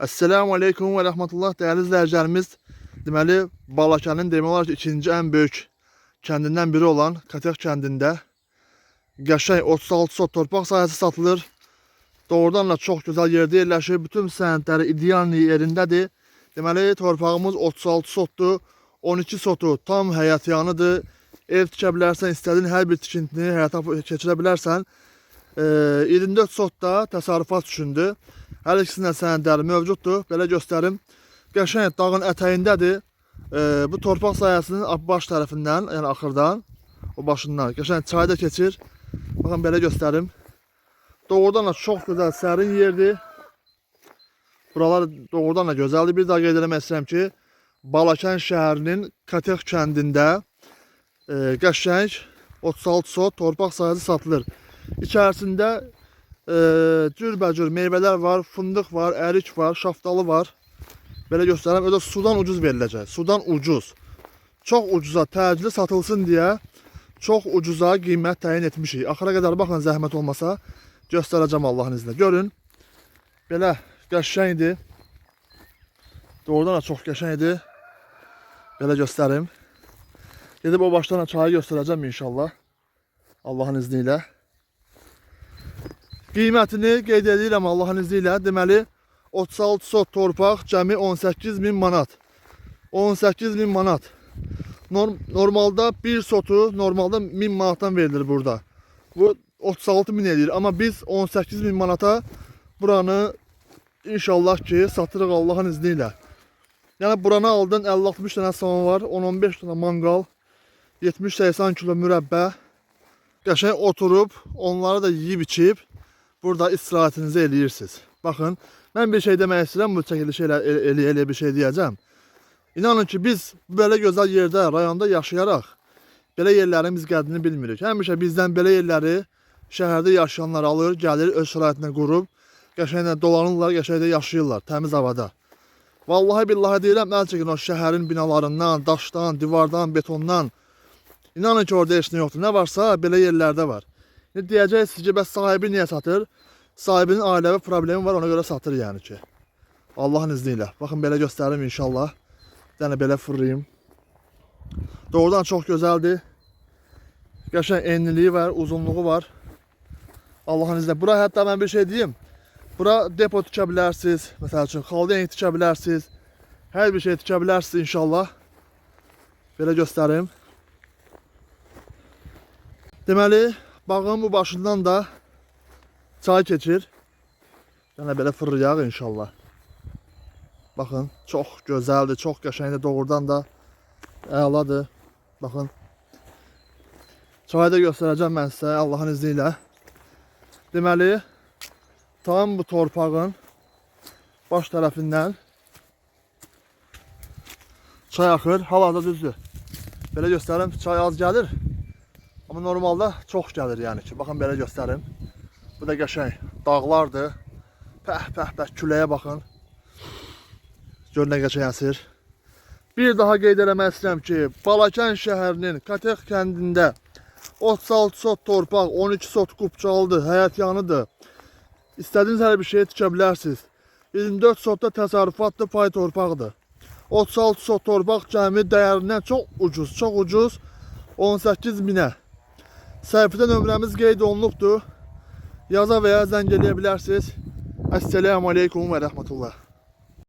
Esselamu Aleyküm ve Rahmetullah değerli izleyicilerimiz. Deməli, Balakənin demək olar ki, ikinci en büyük kendinden biri olan Katək kəndində qəşəng 36 sot torpaq sahəsi satılır. Doğrudan da çox gözəl yerdə yerləşir. Bütün sənədləri ideal yerindədir. Deməli, torpağımız 36 sotdur. 12 sotu tam həyatyanıdır. Ev tikə bilərsən, istədiyin hər bir tikintini həyata keçirə bilərsən. 24 sot da təsərrüfat üçündür. Hər ikisinin sənədləri mövcuddur. Belə göstərim. Qəşəng dağın ətəyindədir. Bu torpaq sahəsinin baş tərəfindən, yəni axırdan, o başından qəşəng çay da keçir. Baxın, belə göstərim. Doğrudan da çox gözəl, sərin yerdir. Buralar doğrudan da gözəldir. Bir daha qeyd eləmək istəyirəm ki, Balakən şəhərinin Katək kəndində qəşəng 36 sot torpaq sahəsi satılır. İçərisində cürbəcür meyvələr var, fındıq var, ərik var, şaftalı var. Belə göstərəm, öyle sudan ucuz veriləcək. Sudan ucuz. Çox ucuza təcili satılsın deyə çox ucuza qiymət təyin etmişik. Axıra qədər baxın, zəhmət olmasa göstərəcəm Allahın izni. Görün. Belə qəşəngdir. Doğrudan da çox qəşəngdir. Belə göstərim. Gedib o başdan çayı göstərəcəm inşallah. Allahın izni ilə. Qiymətini qeyd edirəm Allahın izni ilə. Deməli, 36 sot torpaq cəmi 18.000 manat. 18.000 manat. Normalda bir sotu normalda 1000 manatdan verilir burada. Bu 36.000 edir. Amma biz 18.000 manata buranı inşallah ki satırıq Allahın izni ilə. Yəni buranı aldın, 50-60 dənə saman var, 10-15 dənə mangal, 70-80 kilo mürəbbə. Qəşəng oturub, onları da yiyib içib burada istirahətinizi eləyirsiniz. Baxın, mən bir şey demək istəyirəm, bu çəkilişi elə bir şey deyəcəm. İnanın ki, biz belə gözəl yerdə, rayonda yaşayaraq belə yerlərin biz qədrini bilmirik. Həmişə bizdən belə yerləri şəhərdə yaşayanlar alır, gəlir, öz şəraitinə qurub, qəşənglə dolanırlar, qəşənglə yaşayırlar, təmiz havada. Vallahi billahi deyirəm, əl çəkin o şəhərin binalarından, daşdan, divardan, betondan. İnanın ki, orada heç nə yoxdur. Nə varsa belə yerlərdə var. Deyəcəksiniz ki, bəs sahibi niyə satır? Sahibinin ailəvi problemi var, ona görə satır yəni ki. Allahın izni ilə. Baxın, belə göstərim inşallah. Bir dənə belə fırlayayım. Doğrudan çox gözəldir. Qəşəng enliliyi var, uzunluğu var. Allahın izni ilə. Bura hətta mən bir şey deyim. Bura depo tikə bilərsiniz. Məsəl üçün, xaldiyen tikə bilərsiniz. Hər bir şey tikə bilərsiniz inşallah. Belə göstərim. Deməli, bağın bu başından da çay keçir. Yəni belə fırlayaq inşallah. Baxın, çox gözəldir, çox qəşəngdir, doğrudan da əladır. Baxın. Çayı da göstərəcəm mən sizə Allahın izni ilə. Deməli, tam bu torpağın baş tərəfindən çay axır, hal-hazırda düzdür. Belə göstərim, çay az gəlir. Amma normalda çox gəlir yəni ki. Baxın, belə göstərim. Bu da qəşəng dağlardır. Pəh, küləyə baxın. Gör nə qəşəng əsir. Bir daha qeyd eləmək istəyirəm ki, Balakən şəhərinin Katək kəndində 36 sot torpaq, 12 sot qupçalıdır, həyatyanıdır. İstədiyiniz hər bir şeyi tikə bilərsiniz. 24 sotda təsərrüfatlı pay torpaqdır. 36 sot torpaq cəmi dəyərindən çox ucuz, 18.000-ə. Səhifədə nömrəmiz qeyd olunubdur. Yaza və ya zəng eləyə bilərsiniz. Esselamu Aleyküm və Rəhmətullah.